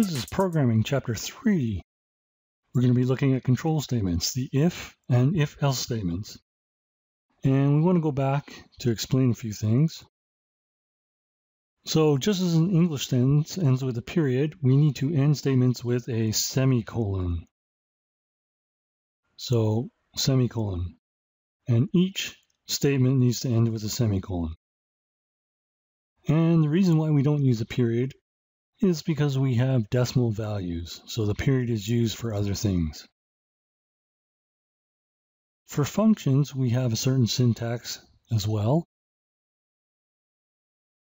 This is Programming Chapter 3. We're going to be looking at control statements, the if and if-else statements. And we want to go back to explain a few things. So just as an English sentence ends with a period, we need to end statements with a semicolon. So semicolon. And each statement needs to end with a semicolon. And the reason why we don't use a period is because we have decimal values, so the period is used for other things. For functions, we have a certain syntax as well.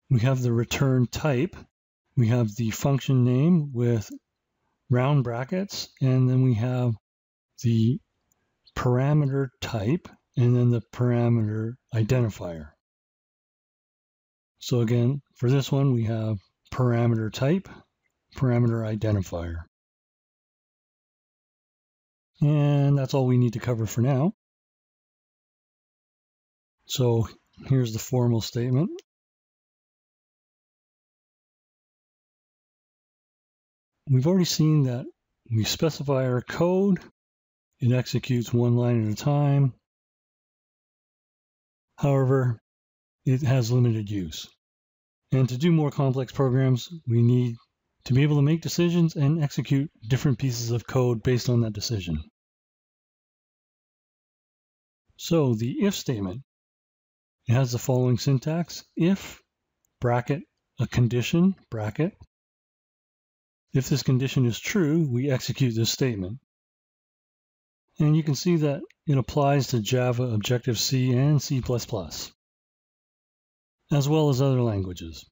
We have the return type, we have the function name with round brackets, and then we have the parameter type, and then the parameter identifier. So again, for this one, we have parameter type, parameter identifier. And that's all we need to cover for now. So here's the formal statement. We've already seen that we specify our code. It executes one line at a time. However, it has limited use. And to do more complex programs, we need to be able to make decisions and execute different pieces of code based on that decision. So the if statement, it has the following syntax: if, bracket, a condition, bracket. If this condition is true, we execute this statement. And you can see that it applies to Java, Objective-C, and C++, as well as other languages.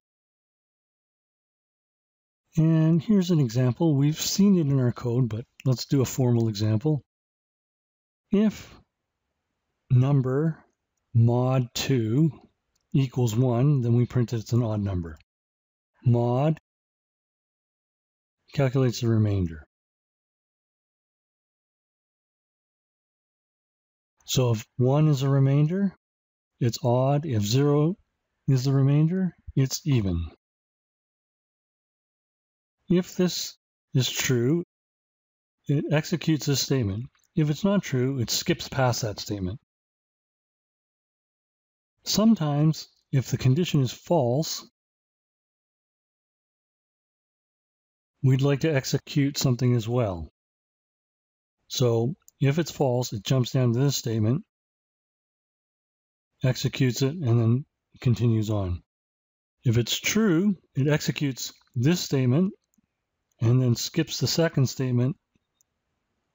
And here's an example. We've seen it in our code, but let's do a formal example. If number mod 2 equals 1, then we print it's an odd number. Mod calculates the remainder. So if 1 is a remainder, it's odd. If 0 is the remainder, it's even. If this is true, it executes this statement. If it's not true, it skips past that statement. Sometimes, if the condition is false, we'd like to execute something as well. So if it's false, it jumps down to this statement, executes it, and then continues on. If it's true, it executes this statement, and then skips the second statement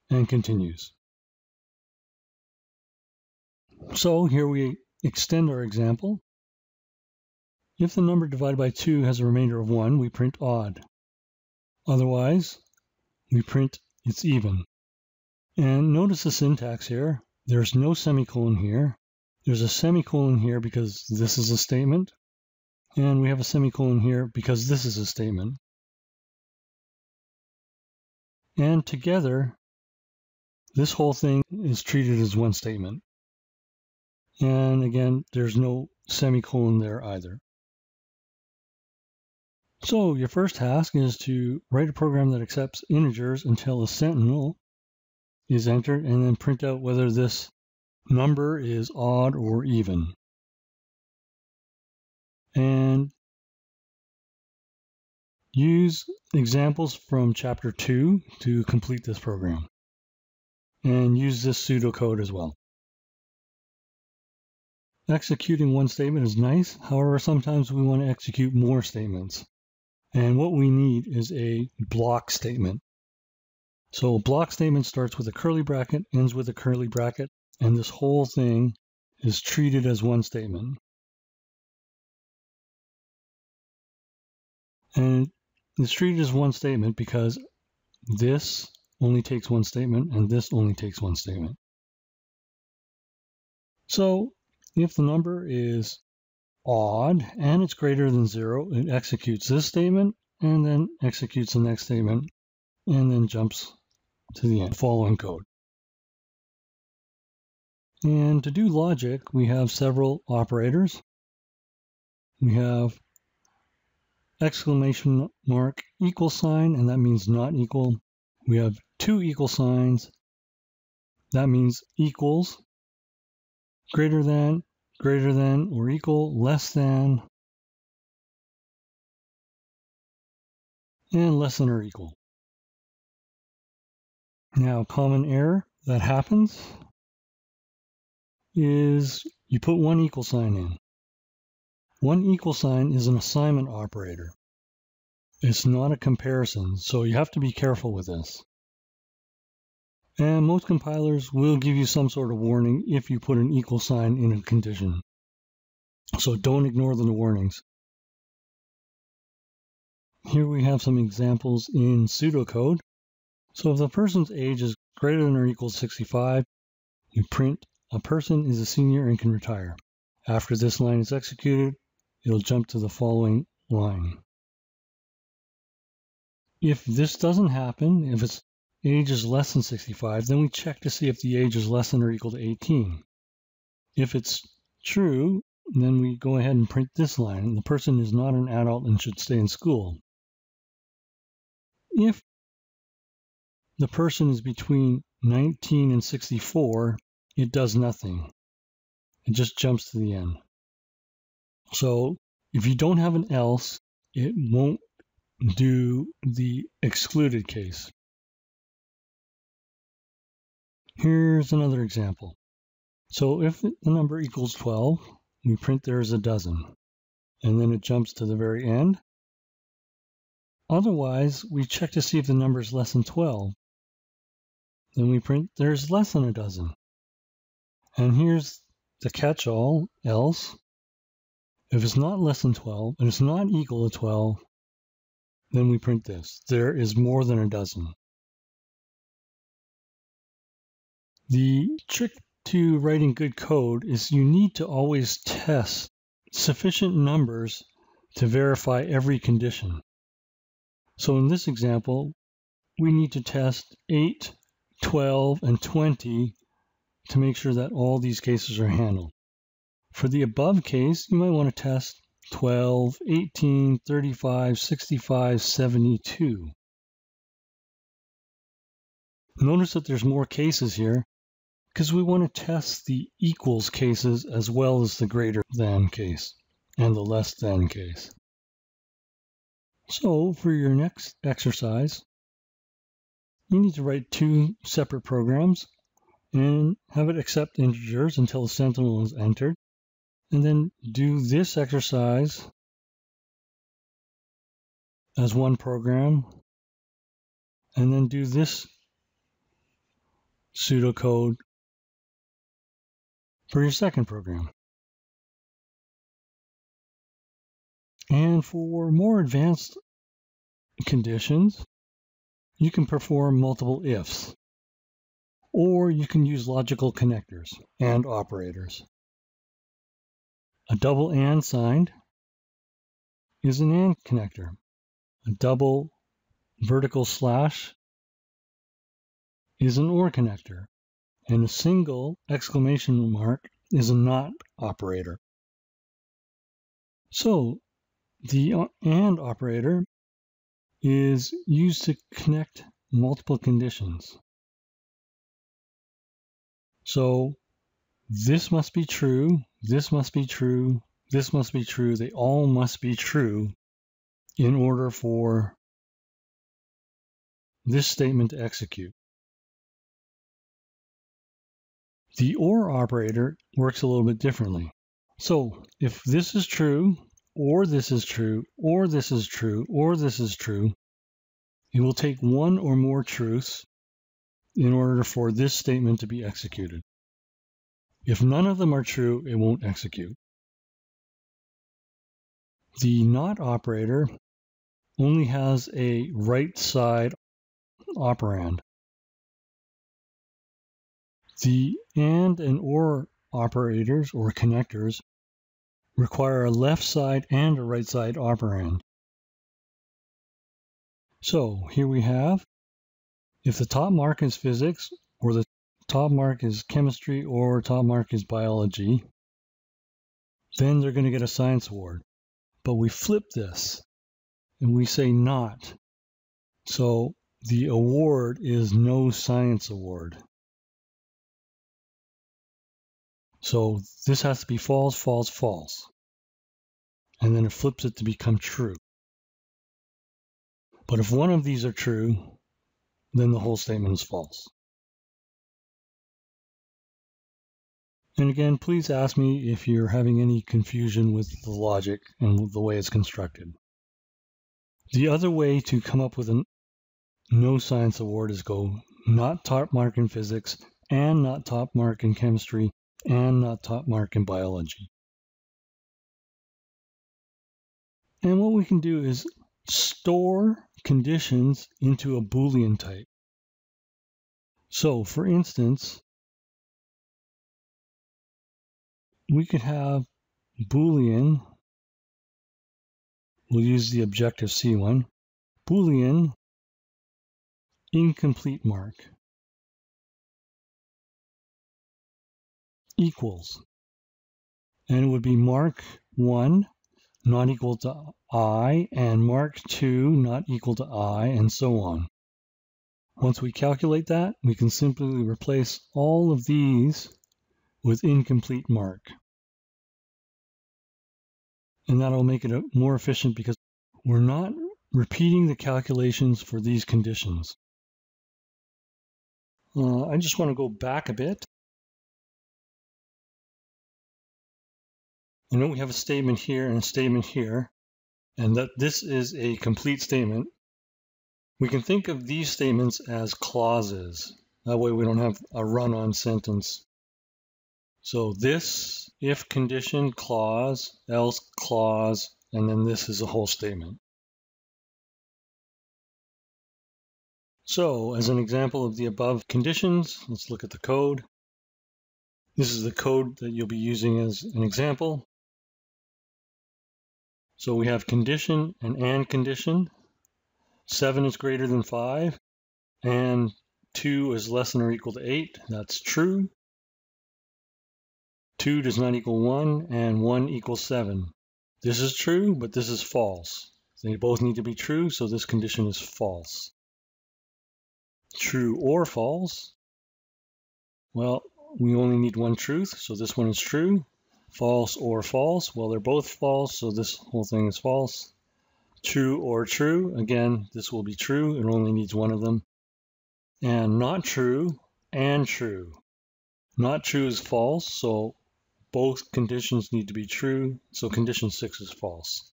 and continues. So here we extend our example. If the number divided by 2 has a remainder of 1, we print odd. Otherwise, we print it's even. And notice the syntax here. There's no semicolon here. There's a semicolon here because this is a statement. And we have a semicolon here because this is a statement. And together, this whole thing is treated as one statement. And again, there's no semicolon there either. So your first task is to write a program that accepts integers until a sentinel is entered, and then print out whether this number is odd or even. And use examples from Chapter 2 to complete this program. And use this pseudocode as well. Executing one statement is nice. However, sometimes we want to execute more statements. And what we need is a block statement. So a block statement starts with a curly bracket, ends with a curly bracket, and this whole thing is treated as one statement. And it's treated as one statement because this only takes one statement and this only takes one statement. So if the number is odd and it's greater than 0, it executes this statement and then executes the next statement and then jumps to the end, following code. And to do logic, we have several operators. We have exclamation mark equal sign, and that means not equal. We have two equal signs. That means equals, greater than or equal, less than, and less than or equal. Now, common error that happens is you put one equal sign in. One equal sign is an assignment operator. It's not a comparison, so you have to be careful with this. And most compilers will give you some sort of warning if you put an equal sign in a condition. So don't ignore the warnings. Here we have some examples in pseudocode. So if the person's age is greater than or equal to 65, we print a person is a senior and can retire. After this line is executed, it'll jump to the following line. If this doesn't happen, if its age is less than 65, then we check to see if the age is less than or equal to 18. If it's true, then we go ahead and print this line. The person is not an adult and should stay in school. If the person is between 19 and 64, it does nothing. It just jumps to the end. So if you don't have an else, it won't do the excluded case. Here's another example. So if the number equals 12, we print there's a dozen, and then it jumps to the very end. Otherwise, we check to see if the number is less than 12. Then we print there's less than a dozen. And here's the catch-all, else. If it's not less than 12 and it's not equal to 12, then we print this. There is more than a dozen. The trick to writing good code is you need to always test sufficient numbers to verify every condition. So in this example, we need to test 8, 12, and 20 to make sure that all these cases are handled. For the above case, you might want to test 12, 18, 35, 65, 72. Notice that there's more cases here because we want to test the equals cases as well as the greater than case and the less than case. So for your next exercise, you need to write two separate programs and have it accept integers until the sentinel is entered. And then do this exercise as one program, and then do this pseudocode for your second program. And for more advanced conditions, you can perform multiple ifs, or you can use logical connectors and operators. A double AND sign is an AND connector. A double vertical slash is an OR connector. And a single exclamation mark is a NOT operator. So the AND operator is used to connect multiple conditions. So this must be true, this must be true, this must be true. They all must be true in order for this statement to execute. The OR operator works a little bit differently. So if this is true, or this is true, or this is true, or this is true, it will take one or more truths in order for this statement to be executed. If none of them are true, it won't execute. The NOT operator only has a right side operand. The AND and OR operators, or connectors, require a left side and a right side operand. So here we have, if the top mark is physics, or the top mark is chemistry, or top mark is biology, then they're going to get a science award. But we flip this. and we say not. So the award is no science award. So this has to be false, false, false. And then it flips it to become true. But if one of these are true, then the whole statement is false. And again, please ask me if you're having any confusion with the logic and with the way it's constructed. The other way to come up with a no science award is go not top mark in physics, and not top mark in chemistry, and not top mark in biology. And what we can do is store conditions into a Boolean type. So, for instance, we could have Boolean, we'll use the Objective-C one, Boolean incomplete mark equals, and it would be mark 1 not equal to I, and mark 2 not equal to I, and so on. Once we calculate that, we can simply replace all of these with incomplete mark. And that'll make it more efficient because we're not repeating the calculations for these conditions. I just want to go back a bit. I know we have a statement here and a statement here, and that this is a complete statement. We can think of these statements as clauses. That way we don't have a run-on sentence. So this, if condition, clause, else clause, and then this is a whole statement. So as an example of the above conditions, let's look at the code. This is the code that you'll be using as an example. So we have condition and condition. 7 is greater than 5, and 2 is less than or equal to 8. That's true. 2 does not equal 1, and 1 equals 7. This is true, but this is false. They both need to be true, so this condition is false. True or false? Well, we only need one truth, so this one is true. False or false? Well, they're both false, so this whole thing is false. True or true? Again, this will be true. It only needs one of them. And not true and true. Not true is false, so both conditions need to be true, so condition 6 is false.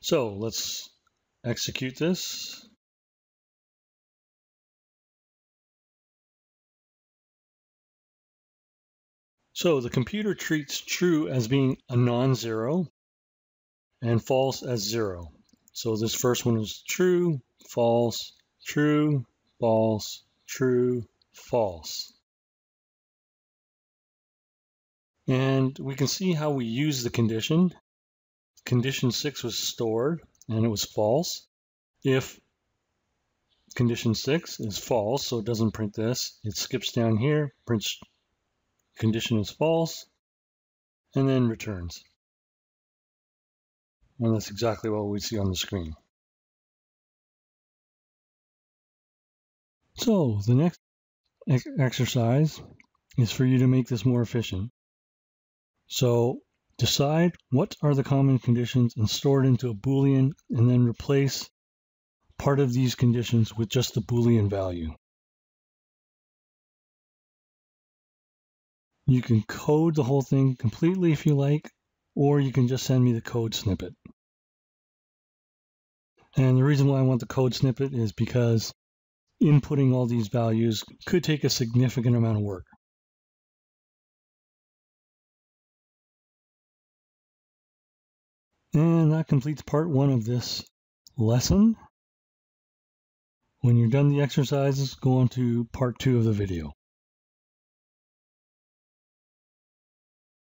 So let's execute this. So the computer treats true as being a non-zero and false as 0. So this first one is true, false, true, false, true, false. And we can see how we use the condition. Condition 6 was stored and it was false. If condition 6 is false, so it doesn't print this, it skips down here, prints condition is false, and then returns. And that's exactly what we see on the screen. So the next exercise is for you to make this more efficient. So decide what are the common conditions and store it into a Boolean, and then replace part of these conditions with just the Boolean value. You can code the whole thing completely if you like, or you can just send me the code snippet. And the reason why I want the code snippet is because inputting all these values could take a significant amount of work. And that completes part 1 of this lesson. When you're done the exercises, go on to part 2 of the video.